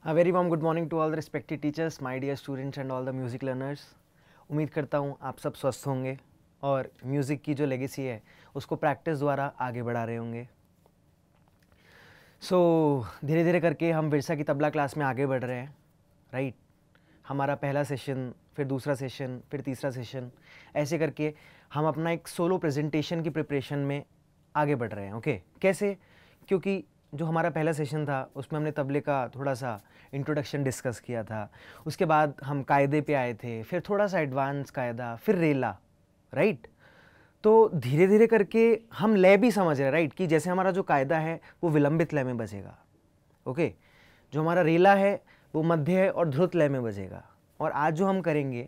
A very warm good morning to all the respected teachers, my dear students and all the music learners. उम्मीद करता हूँ आप सब स्वस्थ होंगे और म्यूज़िक की जो लेगेसी है उसको प्रैक्टिस द्वारा आगे बढ़ा रहे होंगे। धीरे धीरे करके हम विरसा की तबला क्लास में आगे बढ़ रहे हैं, राइट। हमारा पहला सेशन, फिर दूसरा सेशन, फिर तीसरा सेशन, ऐसे करके हम अपना एक सोलो प्रेजेंटेशन की प्रिपरेशन में आगे बढ़ रहे हैं। ओके, कैसे? क्योंकि जो हमारा पहला सेशन था उसमें हमने तबले का थोड़ा सा इंट्रोडक्शन डिस्कस किया था, उसके बाद हम कायदे पे आए थे, फिर थोड़ा सा एडवांस कायदा, फिर रेला, राइट। तो धीरे धीरे करके हम लय भी समझ रहे हैं, राइट, कि जैसे हमारा जो कायदा है वो विलंबित लय में बजेगा, ओके। जो हमारा रेला है वो मध्य और ध्रुत लय में बजेगा। और आज जो हम करेंगे,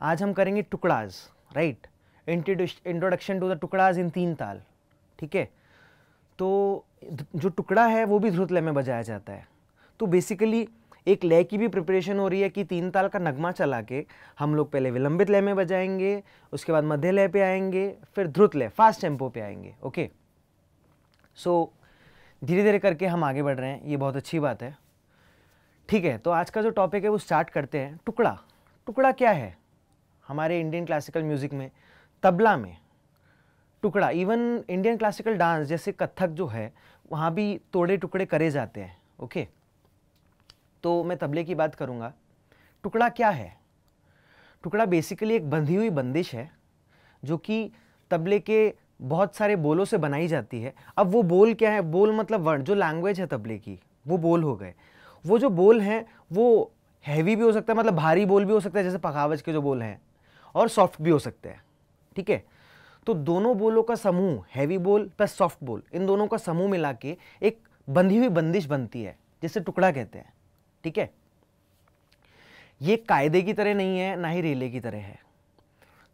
आज हम करेंगे टुकड़ाज, राइट, इंट्रोडक्शन टू द टुकड़ाज इन 3 ताल, ठीक है। तो जो टुकड़ा है वो भी ध्रुत लय में बजाया जाता है। तो बेसिकली एक लय की भी प्रिपरेशन हो रही है कि 3 ताल का नगमा चला के हम लोग पहले विलंबित लय में बजाएंगे, उसके बाद मध्य लय पे आएंगे, फिर ध्रुत लय फास्ट टेम्पो पे आएंगे, ओके। सो धीरे धीरे करके हम आगे बढ़ रहे हैं, ये बहुत अच्छी बात है, ठीक है। तो आज का जो टॉपिक है वो स्टार्ट करते हैं। टुकड़ा, टुकड़ा क्या है? हमारे इंडियन क्लासिकल म्यूज़िक में तबला में टुकड़ा, इवन इंडियन क्लासिकल डांस जैसे कथक जो है वहाँ भी तोड़े टुकड़े करे जाते हैं, ओके। तो मैं तबले की बात करूँगा। टुकड़ा क्या है? टुकड़ा बेसिकली एक बंधी हुई बंदिश है जो कि तबले के बहुत सारे बोलों से बनाई जाती है। अब वो बोल क्या है? बोल मतलब वर्ण, जो लैंग्वेज है तबले की वो बोल हो गए। वो जो बोल हैं वो हैवी भी हो सकता है, मतलब भारी बोल भी हो सकता है जैसे पखावज के जो बोल हैं, और सॉफ्ट भी हो सकते हैं, ठीक है। तो दोनों बोलों का समूह, हैवी बोल प्लस सॉफ्ट बोल, इन दोनों का समूह मिला के एक बंधी हुई बंदिश बनती है जिसे टुकड़ा कहते हैं, ठीक है। ये कायदे की तरह नहीं है, ना ही रेले की तरह है।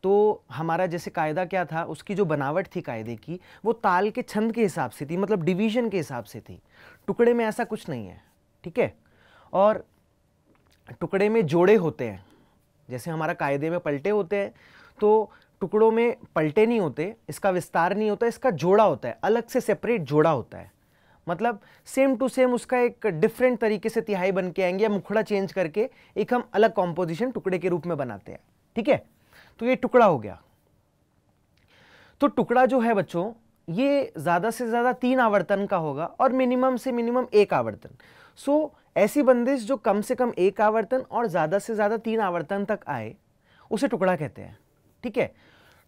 तो हमारा जैसे कायदा क्या था, उसकी जो बनावट थी कायदे की वो ताल के छंद के हिसाब से थी, मतलब डिवीजन के हिसाब से थी। टुकड़े में ऐसा कुछ नहीं है, ठीक है। और टुकड़े में जोड़े होते हैं, जैसे हमारा कायदे में पलटे होते हैं, तो टुकड़ों में पलटे नहीं होते, इसका विस्तार नहीं होता, इसका जोड़ा होता है, अलग से सेपरेट जोड़ा होता है। मतलब सेम टू सेम उसका एक डिफरेंट तरीके से तिहाई बन के आएंगे, या मुखड़ा चेंज करके एक हम अलग कॉम्पोजिशन टुकड़े के रूप में बनाते हैं, ठीक है। तो ये टुकड़ा हो गया। तो टुकड़ा जो है बच्चों, ये ज़्यादा से ज़्यादा 3 आवर्तन का होगा और मिनिमम से मिनिमम 1 आवर्तन। सो ऐसी बंदिश जो कम से कम 1 आवर्तन और ज़्यादा से ज़्यादा 3 आवर्तन तक आए उसे टुकड़ा कहते हैं, ठीक है।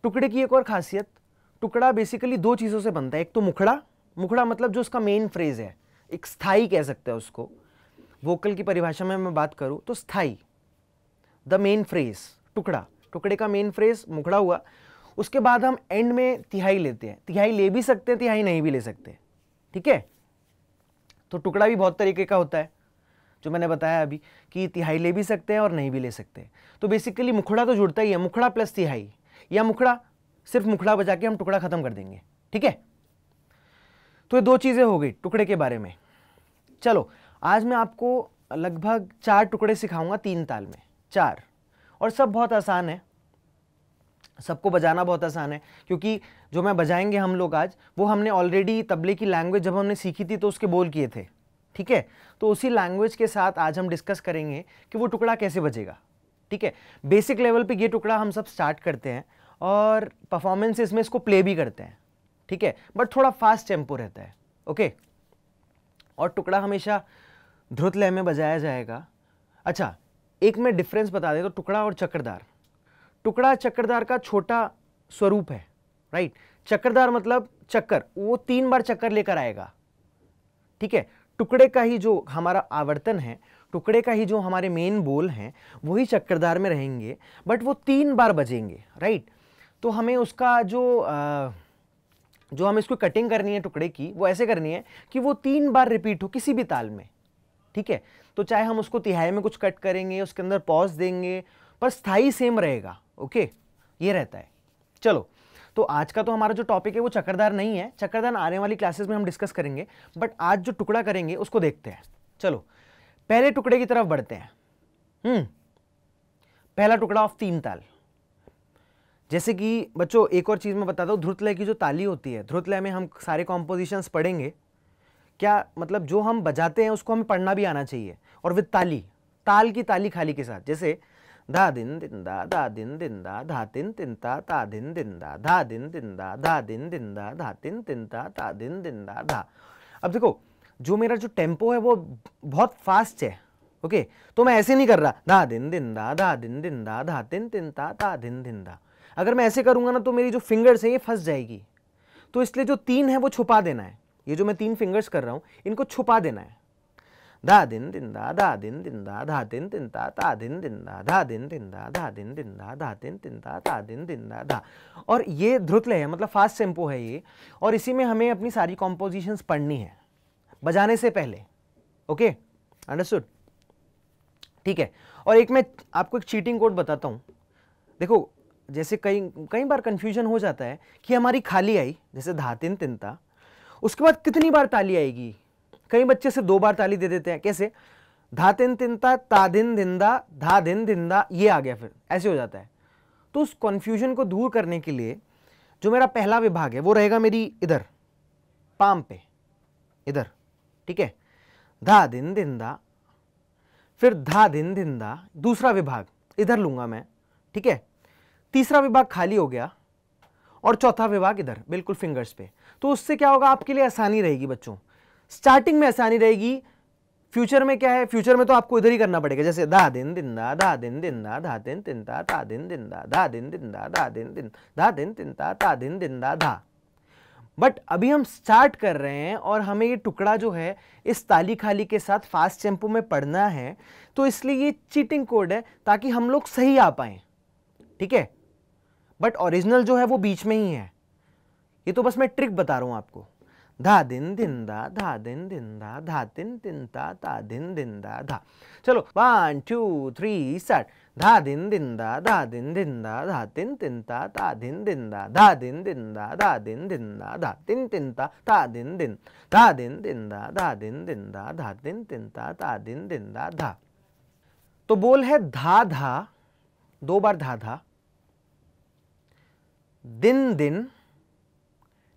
टुकड़े की एक और खासियत, टुकड़ा बेसिकली 2 चीज़ों से बनता है। एक तो मुखड़ा, मुखड़ा मतलब जो उसका मेन फ्रेज है, एक स्थाई कह सकते हैं उसको। वोकल की परिभाषा में मैं बात करूं तो स्थाई, द मेन फ्रेज टुकड़ा, टुकड़े का मेन फ्रेज मुखड़ा हुआ। उसके बाद हम एंड में तिहाई लेते हैं, तिहाई ले भी सकते हैं, तिहाई नहीं भी ले सकते, ठीक है। तो टुकड़ा भी बहुत तरीके का होता है, जो मैंने बताया अभी कि तिहाई ले भी सकते हैं और नहीं भी ले सकते। तो बेसिकली मुखड़ा तो जुड़ता ही है, मुखड़ा प्लस तिहाई, या मुखड़ा सिर्फ मुखड़ा बजा के हम टुकड़ा खत्म कर देंगे, ठीक है। तो ये 2 चीजें हो गई टुकड़े के बारे में। चलो आज मैं आपको लगभग 4 टुकड़े सिखाऊंगा 3 ताल में, 4, और सब बहुत आसान है, सबको बजाना बहुत आसान है, क्योंकि जो मैं बजाएंगे हम लोग आज, वो हमने ऑलरेडी तबले की लैंग्वेज जब हमने सीखी थी तो उसके बोल किए थे, ठीक है। तो उसी लैंग्वेज के साथ आज हम डिस्कस करेंगे कि वो टुकड़ा कैसे बजेगा, ठीक है। बेसिक लेवल पे ये टुकड़ा हम सब स्टार्ट करते हैं और परफॉर्मेंसेस में इसको प्ले भी करते हैं, ठीक है, बट थोड़ा फास्ट टेम्पो रहता है, ओके। और टुकड़ा हमेशा ध्रुत लय में बजाया जाएगा। अच्छा, एक मैं डिफरेंस बता दें तो टुकड़ा और चक्रधार, टुकड़ा चक्रधार का छोटा स्वरूप है, राइट। चक्रधार मतलब चक्कर, वो 3 बार चक्कर लेकर आएगा, ठीक है। टुकड़े का ही जो हमारा आवर्तन है, टुकड़े का ही जो हमारे मेन बोल हैं वही चक्रधार में रहेंगे, बट वो 3 बार बजेंगे, राइट। तो हमें उसका जो हमें इसको कटिंग करनी है टुकड़े की, वो ऐसे करनी है कि वो 3 बार रिपीट हो किसी भी ताल में, ठीक है। तो चाहे हम उसको तिहाई में कुछ कट करेंगे, उसके अंदर पॉज देंगे, पर स्थाई सेम रहेगा, ओके, ये रहता है। चलो, तो आज का तो हमारा जो टॉपिक है वो चक्रधार नहीं है, चक्रधार आने वाली क्लासेस में हम डिस्कस करेंगे, बट आज जो टुकड़ा करेंगे उसको देखते हैं। चलो पहले टुकड़े की तरफ बढ़ते हैं। पहला टुकड़ा ऑफ 3 ताल। जैसे कि बच्चों एक और चीज़ मैं बताता हूँ, ध्रुत लय की जो ताली होती है, ध्रुत लय में हम सारे कॉम्पोजिशंस पढ़ेंगे, क्या मतलब जो हम बजाते हैं उसको हमें पढ़ना भी आना चाहिए, और विद ताली, ताल की ताली खाली के साथ, जैसे धा दिन दिन धा दिन दिन धा तिन तिन ता दिन दिन धा दिन दिन धा दिन दिन धा तिन तिन ता दिन दिन धा। अब देखो जो मेरा जो टेम्पो है वो बहुत फास्ट है, ओके, तो मैं ऐसे नहीं कर रहा धा दिन दिन धा दिन दिन धा तिन तिन ता दिन दिन धा। अगर मैं ऐसे करूंगा ना तो मेरी जो फिंगर्स है ये फंस जाएगी, तो इसलिए जो 3 है वो छुपा देना है। ये जो मैं 3 फिंगर्स कर रहा हूं इनको छुपा देना है। धा दिन दिन धा दिन दिन धा तिन तिन ता दिन दिन धा दिन दिन धा दिन दिन धा तिन तिन ता दिन दिन धा। और ये ध्रुतलय है, मतलब फास्ट टेम्पो है ये, और इसी में हमें अपनी सारी कॉम्पोजिशंस पढ़नी है बजाने से पहले। ओके, अंडरस्टूड, ठीक है। और एक मैं आपको एक चीटिंग कोड बताता हूं। देखो जैसे कई बार कंफ्यूजन हो जाता है कि हमारी खाली आई, जैसे धा तिन तिन ता, उसके बाद कितनी बार ताली आएगी। कई बच्चे से 2 बार ताली दे देते हैं, कैसे धा तिन तिन ता दिन दिन धा दिन दिन ये आ गया, फिर ऐसे हो जाता है। तो उस कन्फ्यूजन को दूर करने के लिए जो मेरा पहला विभाग है वो रहेगा मेरी इधर पाम पे, इधर, ठीक है, धा दिन दिन फिर धा दिन दिन दूसरा विभाग इधर लूंगा मैं, ठीक है, तीसरा विभाग खाली हो गया और चौथा विभाग इधर बिल्कुल फिंगर्स पे। तो उससे क्या होगा, आपके लिए आसानी रहेगी बच्चों, स्टार्टिंग में आसानी रहेगी। फ्यूचर में क्या है, फ्यूचर में तो आपको इधर ही करना पड़ेगा, जैसे धा दिन दिन धा दिन दिन धा दिन तिन ता दिन दिन धा दिन दिन धा दिन दिन धा दिन तिन ता दिन दिन धा। बट अभी हम स्टार्ट कर रहे हैं और हमें ये टुकड़ा जो है इस ताली खाली के साथ फास्ट टेम्पो में पढ़ना है, तो इसलिए ये चीटिंग कोड है ताकि हम लोग सही आ पाए, ठीक है। बट ओरिजिनल जो है वो बीच में ही है, ये तो बस मैं ट्रिक बता रहा हूं आपको। धा दिन दिन धा दिन दिन धा तिन तिन ता दिन दिन धा। चलो 1 2 3 स्टार्ट। धा दिन दिन धा दिन दिन धा तिन तिन ता दिन दिन धा दिन दिन धा दिन दिन धा तिन तिन ता दिन दिन धा दिन दिन धा दिन दिन धा तिन तिन ता दिन दिन धा। तो बोल है धा धा, 2 बार धा धा, दिन दिन,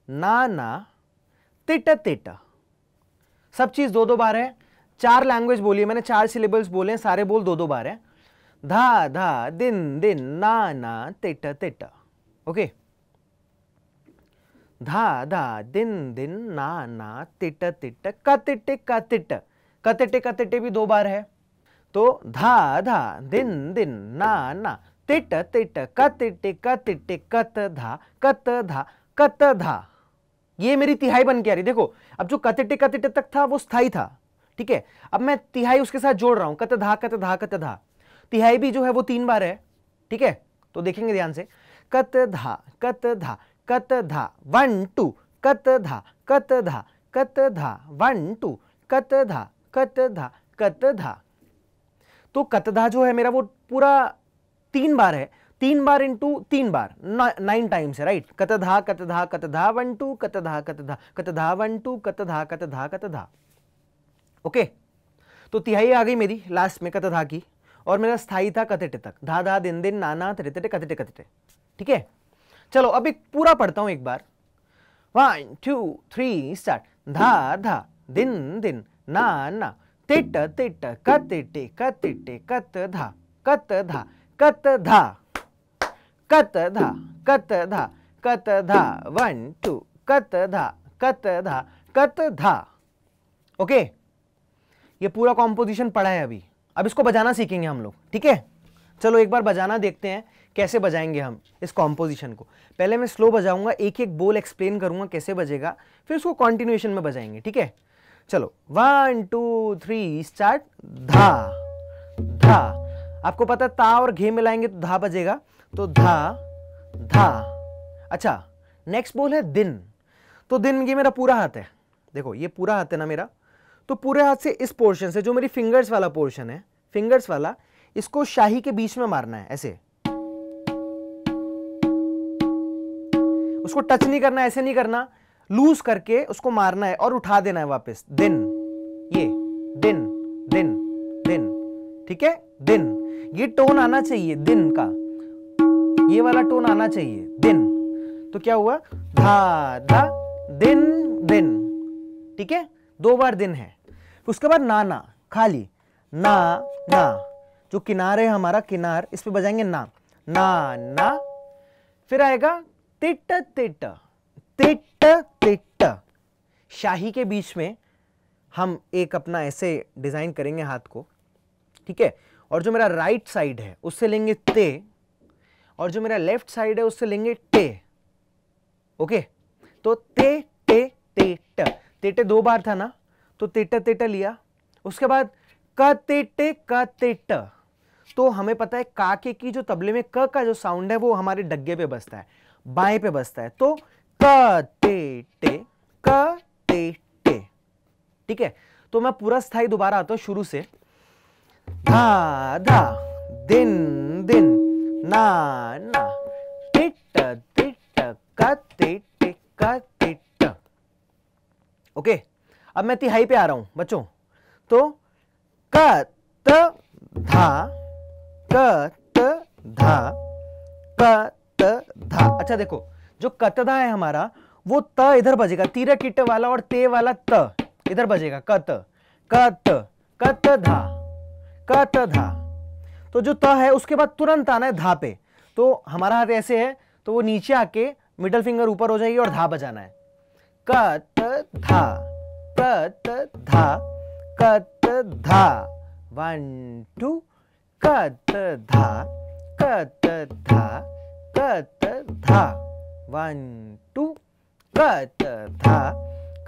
ना ना, तिट तिट, सब चीज 2-2 बार है। 4 लैंग्वेज बोली है मैंने, 4 सिलेबल्स बोले हैं, सारे बोल 2-2 बार है। धा धा दिन दिन ना ना तिट तिट, ओके, धा धा दिन दिन ना ना तिट तिट, कतिटे कतिट, कतिटे कतिटे भी 2 बार है। तो धा धा दिन दिन ना ना तिट तिट कतिटे कतिटे कत धा कत धा। ये मेरी तिहाई बन के आ रही। देखो अब जो कतिटे कतिटे तक था वो स्थाई था, ठीक है, अब मैं तिहाई उसके साथ जोड़ रहा हूं, कत धा कत धा कत धा। तिहाई भी जो है वो 3 बार है, ठीक है, तो देखेंगे ध्यान से। कत धा कत धा कत धा 1 2 कत धा कत धा कत धा 1 2 कत धा कत धा कत धा। तो कतधा जो है मेरा वो पूरा 3 बार है, 3 बार इंटू 3 बार 9 टाइम्स है, राइट। कतधा कतधा कतधा 1 2 कतधा कतधा कतधा 1 2 कतधा कतधा कतधा, ओके। तो तिहाई आ गई मेरी लास्ट में कतधा की, और मेरा स्थाई था कतिटे तक, धा धा दिन दिन नाना तिटे कतिटे कतिटे, ठीक है। चलो अब एक पूरा पढ़ता हूं एक बार। 1 2 3 स्टार्ट। धा धा दिन दिन ना ना तिट तिट कतिटे कतिटे कत धा कत धा कत धा कत धा कत धा कत धा 1 2 कत धा कत धा कत धा, ओके। ये पूरा कॉम्पोजिशन पढ़ा है अभी, अब इसको बजाना सीखेंगे हम लोग, ठीक है। चलो एक बार बजाना देखते हैं कैसे बजाएंगे हम इस कॉम्पोजिशन को। पहले मैं स्लो बजाऊंगा, एक एक बोल एक्सप्लेन करूंगा कैसे बजेगा, फिर उसको कॉन्टिन्यूएशन में बजाएंगे, ठीक है। चलो 1 2 3 स्टार्ट। धा धा, आपको पता है ता और घे मिलाएंगे तो धा बजेगा, तो धा धा। अच्छा नेक्स्ट बोल है दिन। तो दिन ये मेरा पूरा हाथ है, देखो ये पूरा हाथ है ना मेरा, तो पूरे हाथ से इस पोर्शन से जो मेरी फिंगर्स वाला पोर्शन है, फिंगर्स वाला, इसको शाही के बीच में मारना है ऐसे, उसको टच नहीं करना, ऐसे नहीं करना, लूज करके उसको मारना है और उठा देना है वापस। दिन, ये दिन दिन दिन, ठीक है, दिन। ये टोन आना चाहिए दिन का, ये वाला टोन आना चाहिए दिन। तो क्या हुआ, धा धा दिन दिन, ठीक है, 2 बार दिन है। उसके बाद नाना खाली, ना ना, जो किनार है हमारा किनार, इस पे बजाएंगे ना ना ना। फिर आएगा तिट तिट तिट तिट। शाही के बीच में हम एक अपना ऐसे डिजाइन करेंगे हाथ को, ठीक है। और जो मेरा राइट साइड है उससे लेंगे ते, और जो मेरा लेफ्ट साइड है उससे लेंगे टे। ओके, तो ते टे ते ट, तेटे 2 बार था ना, तो तेटा तेटा लिया। उसके बाद क तेटे क तेट, तो हमें पता है काके की जो तबले में क का जो साउंड है वो हमारे डग्गे पे बजता है, बाएं पे बजता है, तो क ते टे क ते टे। ठीक है, तो मैं पूरा स्थाई दोबारा आता हूं शुरू से। धा धा दिन दिन ना ना टिट टिट क टिट क टिट। ओके, अब मैं तिहाई पे आ रहा हूं बच्चों, तो क त धा क त धा क त धा। अच्छा देखो, जो कतधा है हमारा वो त इधर बजेगा, तीर किट वाला, और ते वाला त इधर बजेगा, कत कत कत धा कत धा। तो जो त है उसके बाद तुरंत आना है धा पे, तो हमारा हाथ ऐसे है तो वो नीचे आके मिडल फिंगर ऊपर हो जाएगी और धा बजाना है। कत धा कत धा कत धा, 1 2 कत धा कत धा कत धा, 1 2 कत धा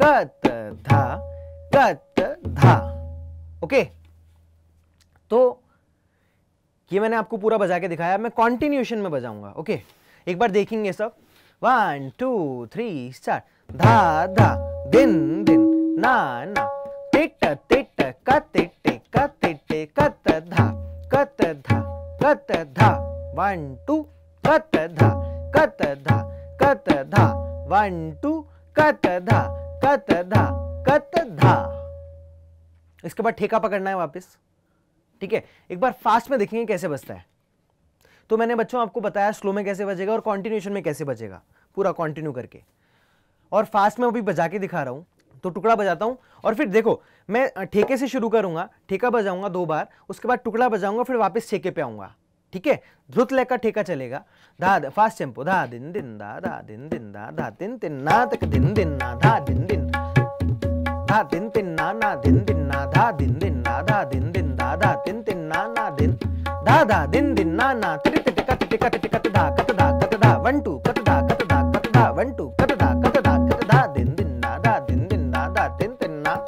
कत धा कत धा। ओके, तो ये मैंने आपको पूरा बजा के दिखाया, मैं कॉन्टिन्यूशन में बजाऊंगा। ओके, एक बार देखेंगे सब। 1 2 3 स्टार्ट। धा धा दिन दिन ना ना टिट टिट क टिट क टिट कत धा कत धा कत धा, 1 2 कत धा कत धा कत धा, 1 2 कत धा कत धा कत धा। इसके बाद ठेका पकड़ना है वापस। ठीक है, एक बार फास्ट में देखेंगे कैसे बजता है। तो मैंने बच्चों आपको बताया स्लो में कैसे बजेगा और कॉन्टिन्यूशन में कैसे बजेगा, पूरा कंटिन्यू करके। और फास्ट में अभी बजा के दिखा रहा हूं, तो टुकड़ा बजाता हूं और फिर देखो मैं ठेके से शुरू करूंगा, ठेका बजाऊंगा 2 बार, उसके बाद टुकड़ा बजाऊंगा, फिर वापस ठेके पे आऊंगा। ठीक है, ध्रुत लय का ठेका चलेगा। धा फास्ट टेम्पो, धा दिन दिन धा दिन दिन धा दिन दिन ना तक दिन दिन ना धा दिन दिन धा दिन दिन ना दिन दिन ना धा दिन दिन ना धा दिन दिन धा दिन दिन ना दिन धा दिन दिन ना त्रिट कत कत कत धा कत धा 1 2 कत धा 1 2 कत धा दिन दिन ना धा दिन दिन ना धा दिन दिन ना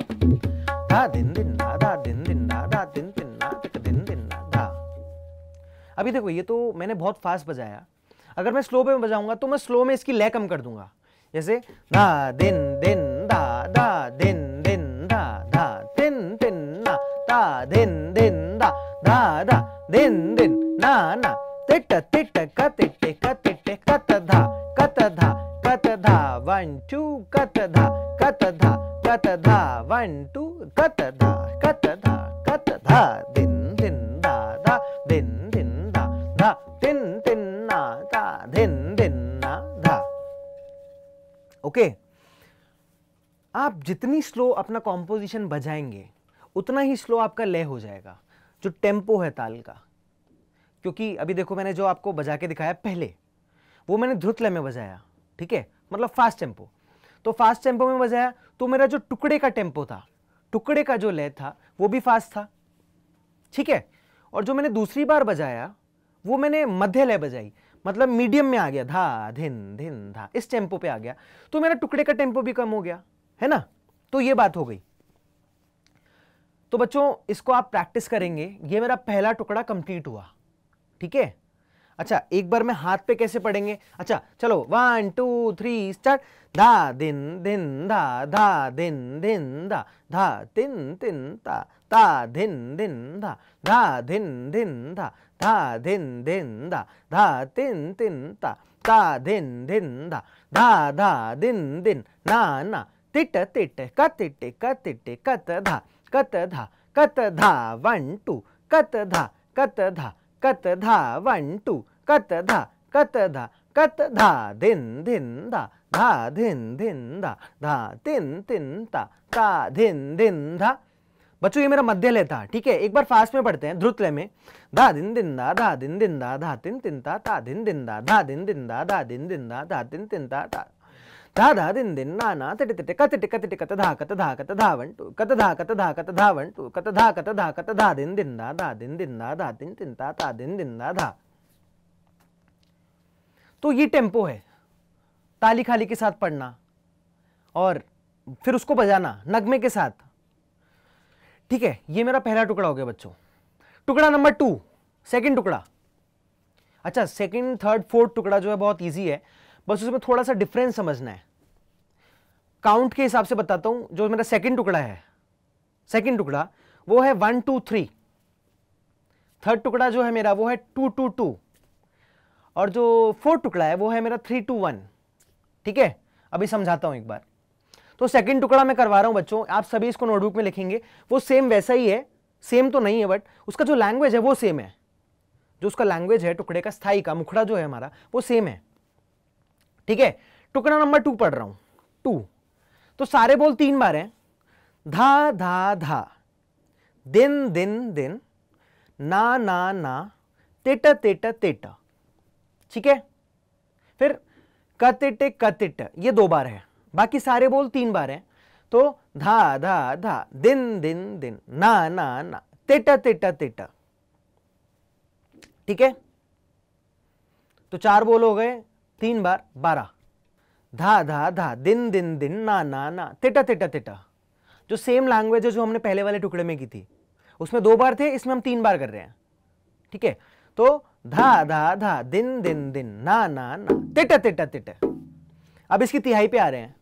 धा दिन दिन ना धा दिन दिन ना धा दिन दिन ना तक दिन दिन ना धा। अभी देखो ये तो मैंने बहुत फास्ट बजाया, अगर मैं स्लो पे बजाऊंगा तो मैं स्लो में इसकी लय कम कर दूंगा, जैसे धा दिन दिन धा दिन दिन धा दिन दिन ना धा दिन दिन धा दिन दिन ना तिट तिट क तिट कत धा कत धा 1 2 कत धा 1 2 कत धा दिन दिन धा दिन दिन धा दिन दिन ना धा दिन दिन ना धा। ओके, आप जितनी स्लो अपना कॉम्पोजिशन बजाएंगे उतना ही स्लो आपका लय हो जाएगा, जो टेम्पो है ताल का। क्योंकि अभी देखो मैंने जो आपको बजा के दिखाया पहले, वो मैंने ध्रुत लय में बजाया, ठीक है, मतलब फास्ट टेम्पो। तो फास्ट टेम्पो में बजाया तो मेरा जो टुकड़े का टेम्पो था, टुकड़े का जो लय था वो भी फास्ट था, ठीक है। और जो मैंने दूसरी बार बजाया वो मैंने मध्य लय बजाई, मतलब मीडियम में आ गया, धा धिन धिन धा, इस टेम्पो पे आ गया, तो मेरा टुकड़े का टेम्पो भी कम हो गया, है ना। तो ये बात हो गई। तो बच्चों इसको आप प्रैक्टिस करेंगे, ये मेरा पहला टुकड़ा कंप्लीट हुआ, ठीक है। अच्छा, एक बार मैं हाथ पे कैसे पढ़ेंगे, अच्छा चलो 1 2 3 स्टार्ट। धा दिन दिन धा दिन दिन धा दिन दिन धा दिन दिन धा दिन दिन धा दिन दिन धा दिन दिन धा दिन दिन धा दिन दिन ना तिट तिट क तिट कत धा 1 2 कत धा 1 2 कत धा दिन दिन धा दिन दिन धा दिन दिन धा दिन दिन बच्चों ये मेरा मध्य लय था, ठीक है। एक बार फास्ट में पढ़ते हैं ध्रुत लय में, धा दिन दिन दा धा दिन दिन दा धा तिन तिन ता दिन दिन दा धा दिन दिन दा धा दिन दिन दा धा तिन तिन ता धा धा दिन दिन ना ना टिट टिट कत टिट कत टिट कत धा वन टू कत धा वन टू कत धा दिन दिन दा धा दिन दिन दा धा तिन तिन ता दिन दिन दा धा। तो ये टेम्पो है, ताली खाली के साथ पढ़ना और फिर उसको बजाना नगमे के साथ, ठीक है। ये मेरा पहला टुकड़ा हो गया बच्चों। टुकड़ा नंबर 2, सेकंड टुकड़ा। अच्छा, सेकंड थर्ड फोर्थ टुकड़ा जो है बहुत इजी है, बस उसमें थोड़ा सा डिफरेंस समझना है। काउंट के हिसाब से बताता हूं। जो मेरा सेकंड टुकड़ा है, सेकंड टुकड़ा वो है 1 2 3। थर्ड टुकड़ा जो है मेरा वो है 2 2 2 और जो फोर्थ टुकड़ा है वो है मेरा 3 2 1, ठीक है। अभी समझाता हूं एक बार। तो सेकंड टुकड़ा मैं करवा रहा हूं बच्चों, आप सभी इसको नोटबुक में लिखेंगे। वो सेम वैसा ही है, सेम तो नहीं है बट उसका जो लैंग्वेज है वो सेम है। जो उसका लैंग्वेज है टुकड़े का, स्थाई का, मुखड़ा जो है हमारा वो सेम है, ठीक है। टुकड़ा नंबर 2 पढ़ रहा हूं, 2। तो सारे बोल 3 बार हैं। धा धा धा, दिन दिन दिन, ना ना ना, तेट तेट तेट, ठीक है। फिर कतिट कतिट, ये 2 बार है, बाकी सारे बोल 3 बार हैं। तो धा धा धा, दिन दिन दिन, ना ना ना, तेट तेट तेट, ठीक है। तो 4 बोल हो गए, 3 बार 12। धा धा धा, दिन दिन दिन, ना ना ना, तेटा तेटा तेटा। जो सेम लैंग्वेज है जो हमने पहले वाले टुकड़े में की थी, उसमें 2 बार थे, इसमें हम 3 बार कर रहे हैं, ठीक है। तो धा धा धा, दिन दिन दिन, ना ना ना, तेटा तेटा तेटा। अब इसकी तिहाई पे आ रहे हैं।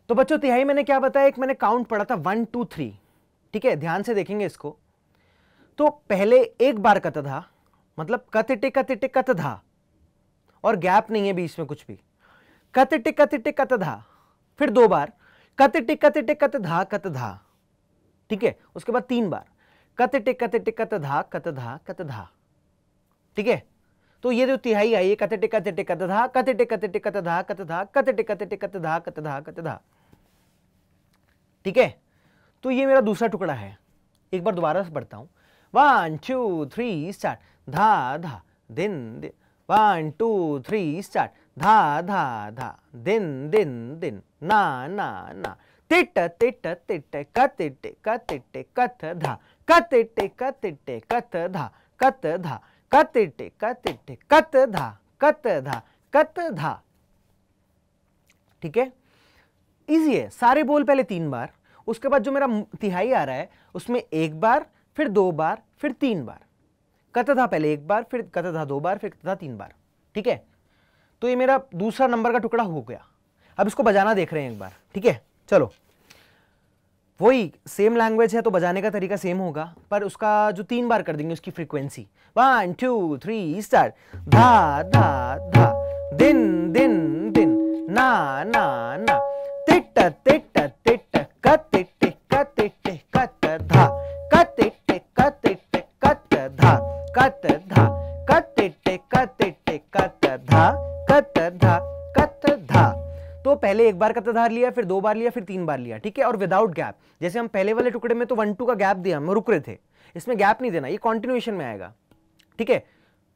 तो बच्चों तिहाई मैंने क्या बताया, एक मैंने काउंट पढ़ा था 1 2 3, ठीक है। ध्यान से देखेंगे इसको। तो पहले एक बार कत धा, मतलब कतिटे कतिटे कत धा, और गैप नहीं है बीच में कुछ भी। कतिटे कतिटे कत धा, फिर 2 बार कतिटे कतिटे कत धा कत धा, ठीक है। उसके बाद 3 बार कतिटे कतिटे कत धा कत धा कत धा, ठीक है। तो ये जो तिहाई आई है, कतिटे कतिटे कत धा, कतिटे कतिटे कत धा कत धा, कतिटे कतिटे कत धा कत धा कत धा, ठीक है। तो ये मेरा दूसरा टुकड़ा है। एक बार दोबारा से पढ़ता हूं। 1 2 3 स्टार्ट, धा धा, दिन दिन, 1 2 3 स्टार्ट, धा धा धा, दिन दिन दिन, ना ना ना, तिट तिट तिट, कतिटे कतिटे कत धा, कतिटे कतिटे कत धा कत धा, कतिटे कतिटे कत धा कत धा कत धा, ठीक है। इजी है। सारे बोल पहले 3 बार, उसके बाद जो मेरा तिहाई आ रहा है उसमें 1 बार, फिर 2 बार, फिर 3 बार। कत धा पहले 1 बार, फिर कत धा 2 बार, फिर कत धा 3 बार, ठीक है। तो ये मेरा दूसरा नंबर का टुकड़ा हो गया। अब इसको बजाना देख रहे हैं एक बार, ठीक है। चलो, वही सेम लैंग्वेज है तो बजाने का तरीका सेम होगा, पर उसका जो 3 बार कर देंगे उसकी फ्रीक्वेंसी। 1 2 3 स्टार्ट, धा धा धा, दिन दिन दिन, ना ना ना, तिट तिट तिट, कतिटे कतिटे कत धा, कतिटे कतिटे कत धा कत धा, कतिटे कतिटे कत धा कत धा कत धा। तो पहले 1 बार कत धा लिया, फिर 2 बार लिया, फिर 3 बार लिया, ठीक है। और विदाउट गैप। जैसे हम पहले वाले टुकड़े में तो 1 2 का गैप दिया, हम रुक रहे थे, इसमें गैप नहीं देना, ये कॉन्टिन्यूएशन में आएगा, ठीक है।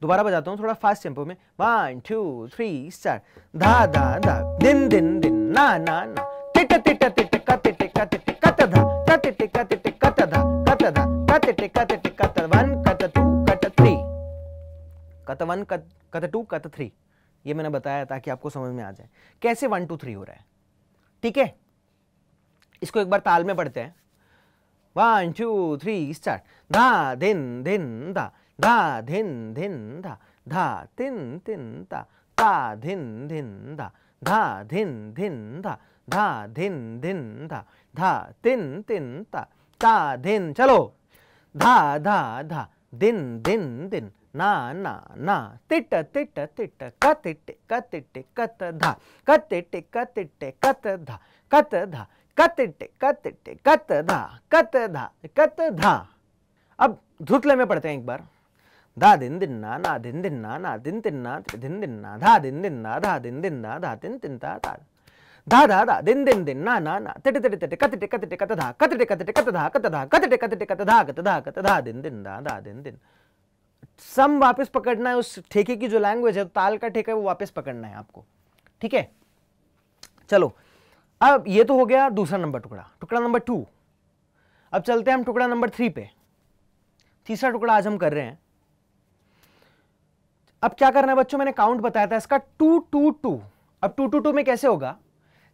दोबारा बजाता हूं थोड़ा फास्ट टेम्पो में। 1 2 3 स्टार्ट, धा धा धा, दिन दिन दिन, ना ना ना, तिट तिट तिट, कतिटे कतिटे कत धा, कतिटे कतिटे कत धा कत धा, कतिटे कतिटे कत 1 कत 2 कत 3, कत 1 कत 2 कत 3। ये मैंने बताया ताकि आपको समझ में आ जाए कैसे 1 2 3 हो रहा है, ठीक है। इसको एक बार ताल में पढ़ते हैं। 1 2 3 स्टार्ट, धा दिन दिन धा, धा धिन धिन धा, धा तिन तिन ता, ता धिन धिन धा, धा धिन धिन धा, धा धिन धिन धा, धा तिन तिन ता, ता धिन। चलो, धा धा धा, दिन दिन दिन, ना ना ना, तिट तिट तिट, कतिटे कतिटे कत धा, कतिटे कतिटे कत धा कत धा, कतिटे कतिटे कत धा कत धा कत धा। अब ध्रुत लय में पढ़ते हैं एक बार। धा दिन दिन ना दिन दिन ना दिन दिन ना दिन दिन ना, धा दिन दिन ना धा दिन दिन ना, धा तिन तिन ता ता, धा धा धा दिन दिन दिन ना ना ना तिट तिट तिट कत टिट कत टिट कत धा कत टिट कत टिट कत धा कत धा कत टिट कत टिट कत धा दिन दिन धा धा दिन दिन। सम वापस पकड़ना है, उस ठेके की जो लैंग्वेज है, ताल का ठेका है, वो वापस पकड़ना है आपको, ठीक है। चलो अब ये तो हो गया दूसरा नंबर टुकड़ा, टुकड़ा नंबर 2। अब चलते हैं हम टुकड़ा नंबर 3 पे। तीसरा टुकड़ा आज हम कर रहे हैं। अब क्या करना है बच्चों, मैंने काउंट बताया था इसका 2 2 2। अब 2 2 2 में कैसे होगा,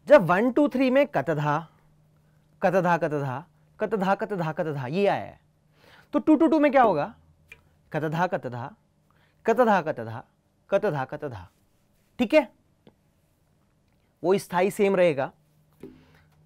जब 1 2 3 में कतधा कतधा कतधा कतधा कतधा कतधा ये आया है, तो 2 2 2 में क्या होगा, कतधा कतधा कतधा कतधा कतधा कतधा, ठीक है। वो स्थाई सेम रहेगा।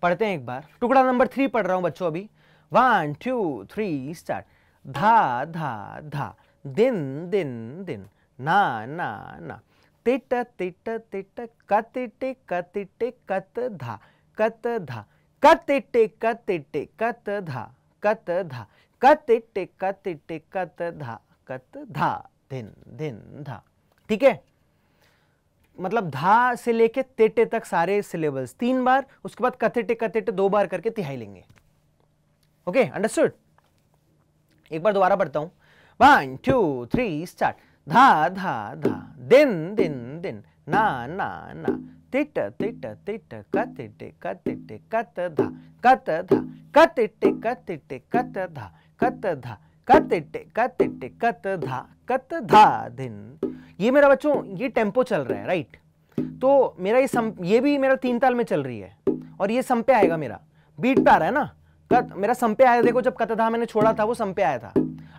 पढ़ते हैं एक बार, टुकड़ा नंबर 3 पढ़ रहा हूं बच्चों अभी। 1 2 3 स्टार्ट। धा धा धा दिन दिन दिन ना ना ना तिट तिट तिट कतिटे कतिटे कत धा कत धा कतिटे कतिटे कत धा कत धा कतिटे कतिटे कत धा कत धा दिन दिन धा, ठीक है। मतलब धा से लेके तेटे तक सारे सिलेबल्स 3 बार, उसके बाद कतेटे कतेटे 2 बार करके तिहाई लेंगे। Okay, understood. एक बार दोबारा पढ़ता हूं। 1 2 3 स्टार्ट। धा धा धा दिन दिन दिन ना ना ना तिट तिट तिट कतिटे कतिटे कत धा कत धा कतिटे कतिटे कत धा कत धा कतिटे कतिटे कत धा कत धा दिन। ये मेरा बच्चों ये टेम्पो चल रहा है, राइट। तो मेरा ये भी मेरा 3 ताल में चल रही है, और ये सम पे आएगा, मेरा बीट पे आ रहा है ना। मेरा सम पे आया, देखो जब कतधा मैंने छोड़ा था वो सम पे आया था।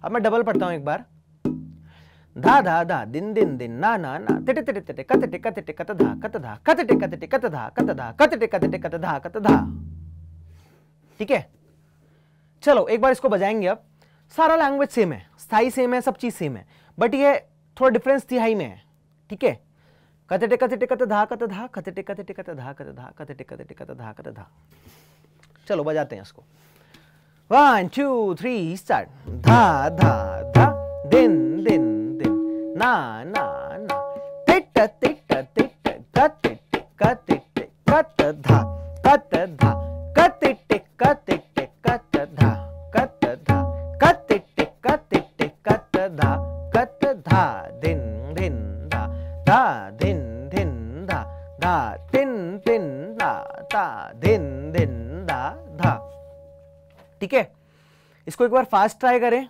अब मैं डबल पढ़ता हूं एक बार। धा धा धा दिन दिन दिन ना ना ना तिटे तिटे तिटे कतिटे कतिटे कतधा कतधा कतिटे कतिटे कतधा कतधा कतिटे कतिटे कतधा कतधा, ठीक है। चलो एक बार इसको बजाएंगे। अब सारा लैंग्वेज सेम है, स्थाई सेम है, सब चीज सेम है, बट ये थोड़ा डिफरेंस तिहाई में है, ठीक है। कतिटे कतिटे कतधा कतधा कतिटे कतिटे कतधा कतधा कतिटे कतिटे कतधा कतधा। चलो बजाते हैं इसको। 1 2 3 स्टार्ट। धा धा धा दिन दिन दिन ना ना ना तिट तिट तिट कतिटे कतिटे कतधा कतधा कतिटे कतिटे कतधा कतधा कतिटे कतिटे कतधा कतधा दिन दिन धा धा दिन दिन धा धा दिन दिन धा धा दिन दिन धा धा, ठीक है। इसको एक बार फास्ट ट्राई करें,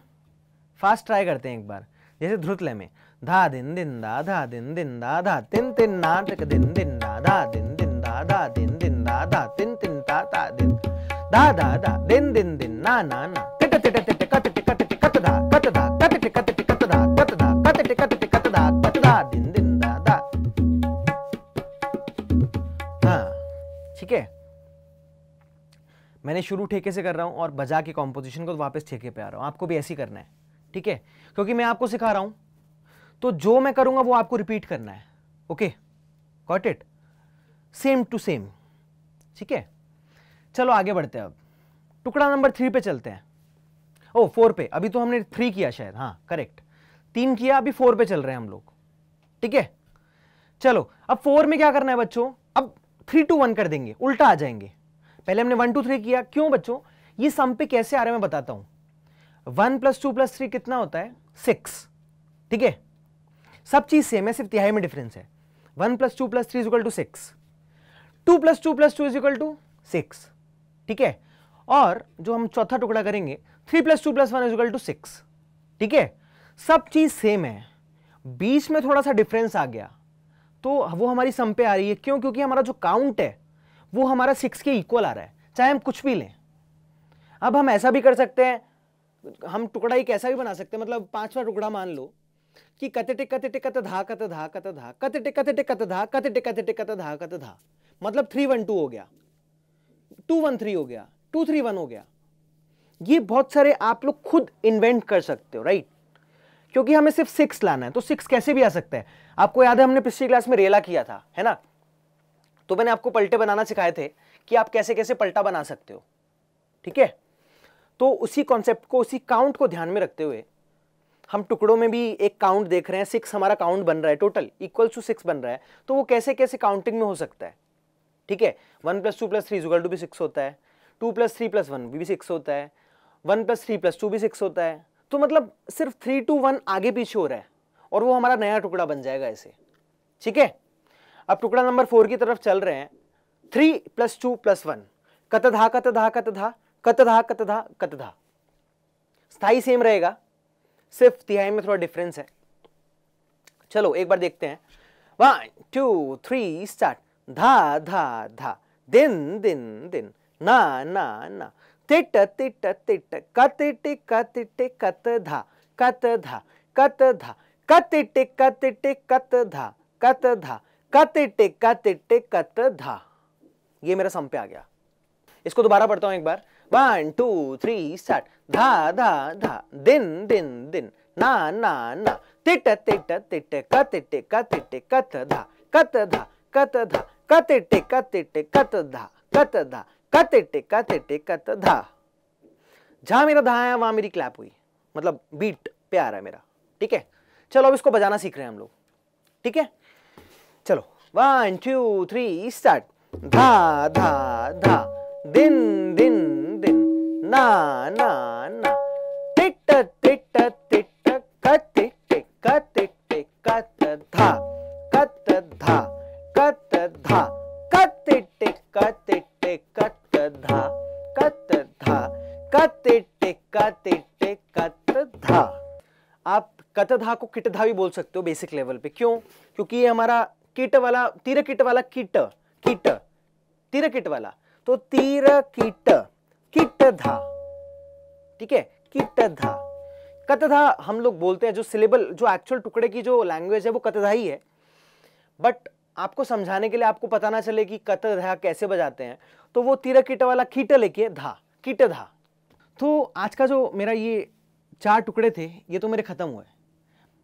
फास्ट ट्राई करते हैं एक बार, जैसे ध्रुत लय में। धा दिन दिन दा धा दिन दिन दा धा तिन तिन ना तक दिन दिन दा धा दिन दिन दा धा दिन दिन दा धा तिन तिन ता ता दिन दा धा धा दिन दिन दिन ना ना ना तिट तिट तिट कत टिट कत टिट कत धा कत धा कत टिट कत टिट कत धा कत धा कत टिट कत टिट कत धा कत धा दिन दिन दा धा, हाँ ठीक है। मैंने शुरू ठेके से कर रहा हूं और बजा के कॉम्पोजिशन को वापस ठेके पे आ रहा हूं। आपको भी ऐसे ही करना है, ठीक है, क्योंकि मैं आपको सिखा रहा हूं, तो जो मैं करूंगा वो आपको रिपीट करना है। Okay, got it, same to same, ठीक है। चलो आगे बढ़ते हैं। अब टुकड़ा नंबर 3 पे चलते हैं। ओ 4 पे, अभी तो हमने 3 किया शायद, हाँ करेक्ट, 3 किया, अभी 4 पे चल रहे हैं हम लोग, ठीक है। चलो अब 4 में क्या करना है बच्चों, अब 3 2 1 कर देंगे, उल्टा आ जाएंगे। पहले हमने 1 2 3 किया, क्यों बच्चों, ये सम पे कैसे आ रहा है मैं बताता हूं। 1 + 2 + 3 कितना होता है, 6, ठीक है। सब चीज सेम है, सिर्फ तिहाई में डिफरेंस है। 1 + 2 + 3 = 6, 2 + 2 + 2 = 6, ठीक है। और जो हम चौथा टुकड़ा करेंगे, 3 + 2 + 1 = 6, ठीक है। सब चीज सेम है, बीच में थोड़ा सा डिफरेंस आ गया तो वो हमारी सम पे आ रही है। क्यों, क्योंकि हमारा जो काउंट है वो हमारा 6 के इक्वल आ रहा है, चाहे हम कुछ भी लें। अब हम ऐसा भी कर सकते हैं, हम टुकड़ा एक ऐसा भी बना सकते हैं, मतलब 5वां टुकड़ा मान लो कि कतिटे कतिटे कत धा कत धा कत धा कतिटे कतिटे कत धा कतिटे कतिटे कत धा कत धा, मतलब 3 1 2 हो गया, 2 1 3 हो गया, 2 3 1 हो गया। ये बहुत सारे आप लोग खुद इन्वेंट कर सकते हो, राइट, क्योंकि हमें सिर्फ 6 लाना है, तो 6 कैसे भी आ सकता है। आपको याद है हमने पिछली क्लास में रेला किया था, है ना, तो मैंने आपको पलटे बनाना सिखाए थे कि आप कैसे कैसे पलटा बना सकते हो, ठीक है। तो उसी कॉन्सेप्ट को, उसी काउंट को ध्यान में रखते हुए हम टुकड़ों में भी एक काउंट देख रहे हैं। 6 हमारा काउंट बन रहा है, टोटल = 6 बन रहा है, तो वो कैसे कैसे काउंटिंग में हो सकता है, ठीक है। 1 + 2 + 3 = भी 6 होता है, 2 + 3 + 1 भी 6 होता है, 1 + 3 + 2 भी 6 होता है। तो मतलब सिर्फ 3 to 1 आगे पीछे हो रहा है और वो हमारा नया टुकड़ा बन जाएगा ऐसे, ठीक है। अब टुकड़ा नंबर 4 की तरफ चल रहे हैं। 3 + 2 + 1 कतधा कतधा कतधा कतधा कतधा कतधा। स्थाई सेम रहेगा, सिर्फ तिहाई में थोड़ा डिफरेंस है। चलो एक बार देखते हैं। 1 2 3 स्टार्ट। धा धा धा, दिन दिन दिन, ना ना ना, तिट तिट तिट, कतिटे कतिटे कतधा कतधा कतधा, कतिटे कतिटे कतधा कतधा, कतिटे कतिटे कतधा। ये मेरा सम पे आ गया। इसको दोबारा पढ़ता हूं एक बार। 1 2 3 स्टार्ट। धा धा धा, दिन दिन दिन, ना ना ना, तिट तिट तिट, कतिटे कतिटे कतधा कतधा कतधा, कतिटे कतिटे कतधा कतधा, कतिटे कतिटे कतधा। जहां मेरा धा है वहां मेरी क्लैप हुई, मतलब बीट पे आ रहा है मेरा, ठीक है। चलो अब इसको बजाना सीख रहे हैं हम लोग, ठीक है। चलो 1 2 3 स्टार्ट। धा धा धा, दिन दिन दिन, ना ना ना, टिट टिट टिट, कतिटे कतिटे कतधा कतधा कतधा, कतिटे कतिटे कतधा कतधा, कतिटे कतिटे कतधा। आप कतधा को किटधा भी बोल सकते हो बेसिक लेवल पे। क्यों? क्योंकि ये हमारा किट वाला, तीर किट वाला किट किट, तीर किट वाला, तो तीर किट किटधा, ठीक है, किटधा। कतधा हम लोग बोलते हैं, जो सिलेबल, जो एक्चुअल टुकड़े की जो लैंग्वेज है वो कतधा ही है, बट आपको समझाने के लिए, आपको पता ना चले कि कतधा कैसे बजाते हैं, तो वो तीर किट वाला कीट लेके धा, किटधा। तो आज का जो मेरा ये 4 टुकड़े थे ये तो मेरे खत्म हुए,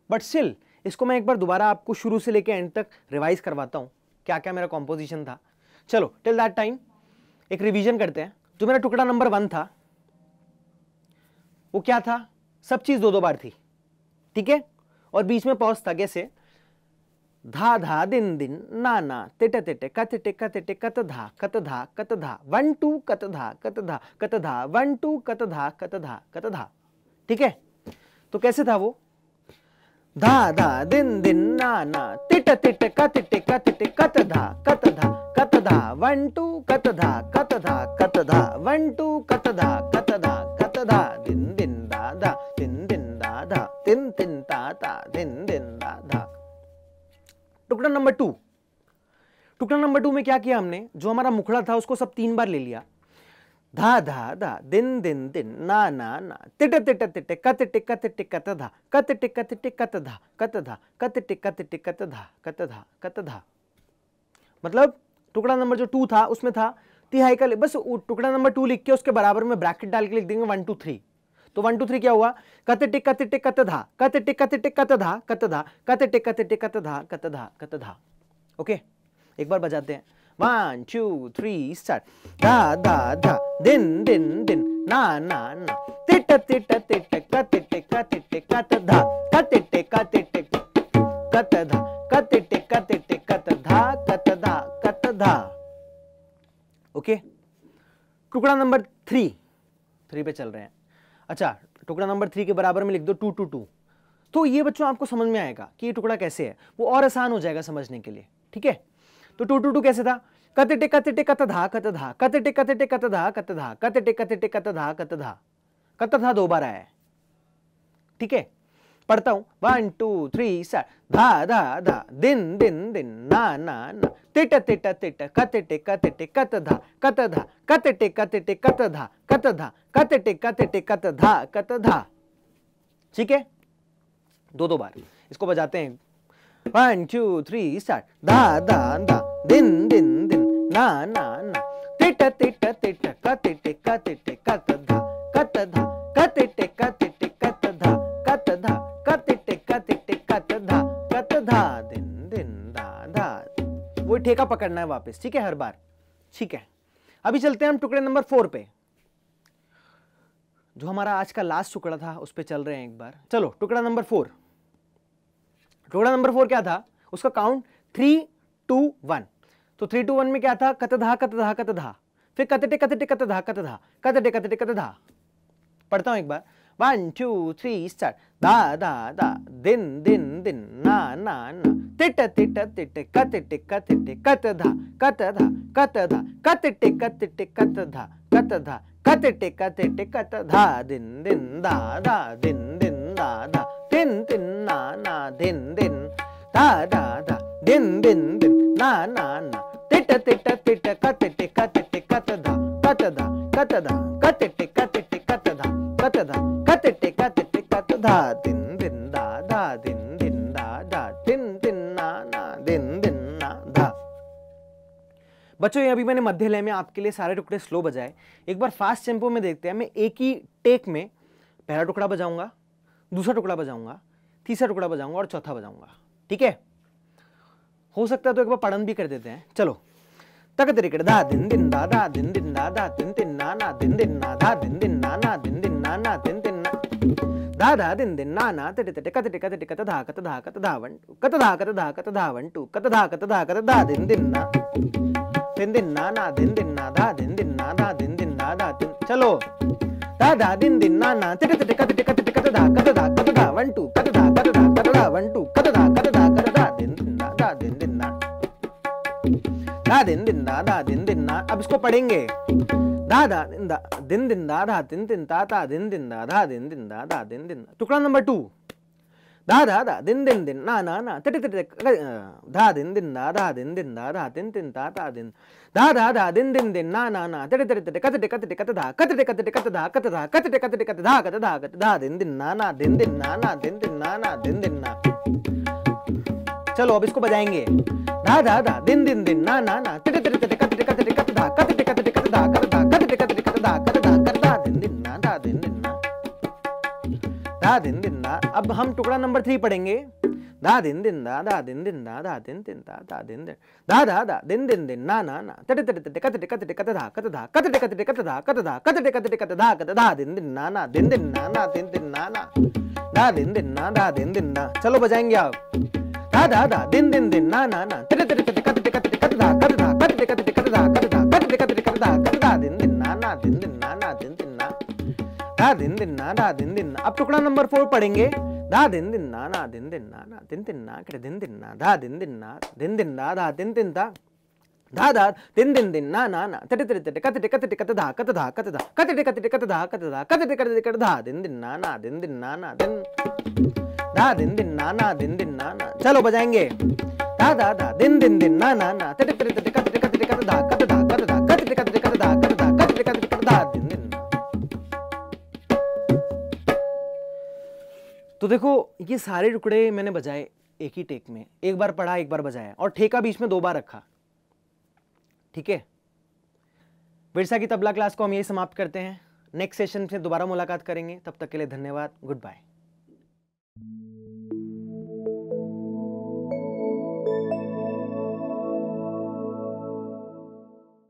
बट स्टिल इसको मैं एक बार दोबारा आपको शुरू से लेके एंड तक रिवाइज करवाता हूँ क्या क्या मेरा कॉम्पोजिशन था। चलो टिल दैट टाइम एक रिवीजन करते हैं। जो मेरा टुकड़ा नंबर 1 था वो क्या था? सब चीज 2-2 बार थी, ठीक है, और बीच में पॉज था। कैसे? धा धा, दिन दिन, ना ना, तिटे तिटे, कतिटे कतिटे, कतधा कतधा कतधा, 1 2 कतधा कतधा कतधा, 1 2 कतधा कतधा कतधा, ठीक है। तो कैसे था वो? धा धा, दिन दिन, ना ना, तिट तिट, कतिटे कतिटे, कतधा कतधा कतधा, 1 2 कतधा कतधा कतधा, 1 2 कतधा कतधा कतधा, दिन दिन दा दा, दिन दिन दा दा, दिन दिन ता ता, दिन दिन दा दा। टुकड़ा नंबर 2। टुकड़ा नंबर 2 में क्या किया हमने? जो हमारा मुखड़ा था उसको सब 3 बार ले लिया। धा धा धा, दिन दिन दिन, ना ना ना, तिट तिट तिट, कतिटे कतिटे कतधा, कतिटे कतिटे कतधा कतधा, कतिटे कतिटे कतधा कतधा कतधा। मतलब टुकड़ा नंबर जो 2 था उसमें था तिहाई का, बस टुकड़ा नंबर 2 लिख के उसके बराबर में ब्रैकेट डाल के लिख देंगे 1 2 3। तो 1 2 3 क्या हुआ? कतिटे कतिटे कतधा, कतिटे कतिटे कतधा कतधा, कतिटे कतिटे कतधा कतधा कतधा। ओके, एक बार बजाते हैं। 1 2 3 स्टार्ट। धा धा धा, दिन दिन दिन, ना ना ना, तिट तिट तिट, कतिटे कतिटे कतधा, कतिटे कतिटे कतधा, कतिटे कतिटे कतधा कतधा कतधा। ओके, टुकड़ा नंबर 3 पे चल रहे हैं। अच्छा, टुकड़ा नंबर 3 के बराबर में लिख दो 2 2 2। तो ये बच्चों आपको समझ में आएगा कि ये टुकड़ा कैसे है, वो और आसान हो जाएगा समझने के लिए, ठीक है। तो 2 2 2 कैसे था? कतिटे कतिटे कतधा कतधा, कतिटे कतिटे कतधा कतधा, कतिटे कतिटे कतधा कतधा। कतधा 2 बार आया है, ठीक है। पढ़ता हूं, 1 2 3 स्टार्ट। धा धा धा, दिन दिन दिन, ना ना ना, तिट तिट तिट, कतिटे कतिटे कतधा कतधा, कतिटे कतिटे कतधा कतधा, कतिटे कतिटे कतधा कतधा, ठीक है। 2-2 बार इसको बजाते हैं। 1 2 3 स्टार्ट। धा धा धा, दिन दिन दिन, ना ना ना, तिट तिट तिट, कतिटे कतिटे कतधा कतधा, कतिटे कतिटे कतधा कतधा, कतिटे कतिटे कतधा कतधा, दिन दिन धा धा। वो ठेका पकड़ना है वापस, ठीक है, हर बार, ठीक है। अभी चलते हैं हम टुकड़े नंबर 4 पे, जो हमारा आज का लास्ट टुकड़ा था उस पे चल रहे हैं एक बार। चलो टुकड़ा नंबर 4। टुकड़ा नंबर 4 क्या था? उसका काउंट 3 2 1। तो 3 2 1 में क्या था, कत धा कत धा कत धा, फिर कतटे कतटे कत धा कत धा, कतटे कतटे कत धा। पढ़ता हूं एक बार, 1 2 3 स्टार्ट। दा दा दा, दिन दिन दिन, ना ना ना, तिट तिट तिट, कतटे कतटे कत धा कत धा कत धा, कतटे कतटे कत धा कत धा, कतटे कतटे कत धा, दिन दिन दा दा, दिन दिन दा दा, दिन दिन ना ना, दिन दिन दा दा दा, दिन दिन दिन, ना ना ना, तिट तिट तिट, कतटे कतटे कत धा कत धा कत धा, कतटे कतटे कत धा कत धा, कतटे कतटे कत धा, दिन दिन दा दा, दिन दिन दा दा, दिन दिन ना ना, दिन दिन ना धा। बच्चों ये अभी मैंने मध्य लय में आपके लिए सारे टुकड़े स्लो बजाए, एक बार फास्ट टेम्पो में देखते हैं। मैं एक ही टेक में पहला टुकड़ा बजाऊंगा, दूसरा टुकड़ा बजाऊंगा, तीसरा टुकड़ा बजाऊंगा और चौथा बजाऊंगा, ठीक है? हो सकता है तो एक बार पढ़न भी कर देते हैं। चलो, तक तरीके दा दिन दिन दा दा, दिन दिन दा दा, दिन दिन ना ना, दिन दिन ना धा, दिन दिन ना ना, दिन दिन ना ना, दिन दिन ना दा दा, दिन दिन ना ना, तटे तटे कतटे कतटे कत धा कत धा कत धा, 1 2 कत धा कत धा कत धा, 1 2 कत धा कत धा कत धा, दिन दिन ना ना, दिन दिन ना धा, दिन दिन ना धा, दिन दिन ना धा, दिन। चलो, दा दा दिन दिन ना ना, तटे तटे कतटे कतटे कत धा कत धा कत धा, 1 2 कत धा कत धा कत धा, 1 2 कत धा कत धा कत धा, दिन दिन ना धा, दिन दिन ना दा, दिन दिन दा दा, दिन दिन ना। अब इसको पढ़ेंगे, दा दा दिन दा, दिन दिन दा धा, दिन दिन ता ता, दिन दिन दा धा, दिन दिन दा धा, दिन दिन। टुकड़ा नंबर 2, दा दा दा, दिन दिन दिन, ना ना ना, तटे तटे धा, दिन दिन दा धा, दिन दिन दा धा, दिन दिन ता ता, दिन दा दा दा, दिन दिन दिन, ना ना ना, तटे तटे तटे कतटे कतटे कत धा, कतटे कतटे कत धा कत धा, कतटे कतटे कत धा कत धा कत धा, दिन दिन ना ना, दिन दिन ना ना, दिन दिन ना ना, दिन दिन ना। चलो अब इसको बजाएंगे, दा दा दा, दिन दिन दिन, ना ना ना, तटे तटे तटे कतटे कतटे कत धा, कतटे कतटे कत धा कत धा, कतटे कतटे कत धा कत धा कत धा, दिन दिन ना दा, दिन दिन ना दा, दिन दिन ना। अब हम टुकड़ा नंबर 3 पढ़ेंगे, दा दिन दिन दा दा, दिन दिन दा दा, दिन दिन दा दा, दिन दिन दा दा दा, दिन दिन दिन, ना ना ना, तटे तटे तटे कतटे कतटे कत धा कत धा, कतटे कतटे कत धा कत धा, कतटे कतटे कत धा कत धा, दिन दिन ना ना, दिन दिन ना ना, दिन दिन ना ना दा, दिन दिन ना दा, दिन दिन ना। चलो बजाएंगे आप, दा दा दा, दिन दिन दिन, ना ना ना, तटे तटे तटे कतटे कतटे कत धा कत धा, कतटे कतटे कत धा कत धा, कतटे कतटे कत धा कत धा, दिन दिन ना ना, दिन दिन ना ना, दिन दिन ना दा, दिन दिन ना दा, दिन दिन ना। अब टुकड़ा नंबर 4 पढ़ेंगे, दा दिन दिन ना ना, दिन दिन ना ना, दिन दिन ना, दिन दिन ना धा, दिन दिन ना, दिन दिन ना धा, दिन दिन ता धा धा, दिन दिन दिन, ना ना ना, तटे तटे तटे कतटे कतटे कत धा कत धा कत धा, कतटे कतटे कत धा कत धा, कतटे कतटे कत धा, दिन दिन ना ना, दिन दिन ना ना, दिन धा, दिन दिन ना ना, दिन दिन ना ना। चलो बजाएंगे, दा दा दा, दिन दिन दिन, ना ना ना, तटे तटे तटे कतटे कतटे कत धा कत धा कत धा, कतटे कतटे कत धा कत धा, कतटे कतटे कत धा, दिन दिन ना। तो देखो ये सारे टुकड़े मैंने बजाए एक ही टेक में, एक बार पढ़ा एक बार बजाया, और ठेका बीच में 2 बार रखा, ठीक है? विरसा की तबला क्लास को हम यही समाप्त करते हैं, नेक्स्ट सेशन से दोबारा मुलाकात करेंगे, तब तक के लिए धन्यवाद, गुड बाय।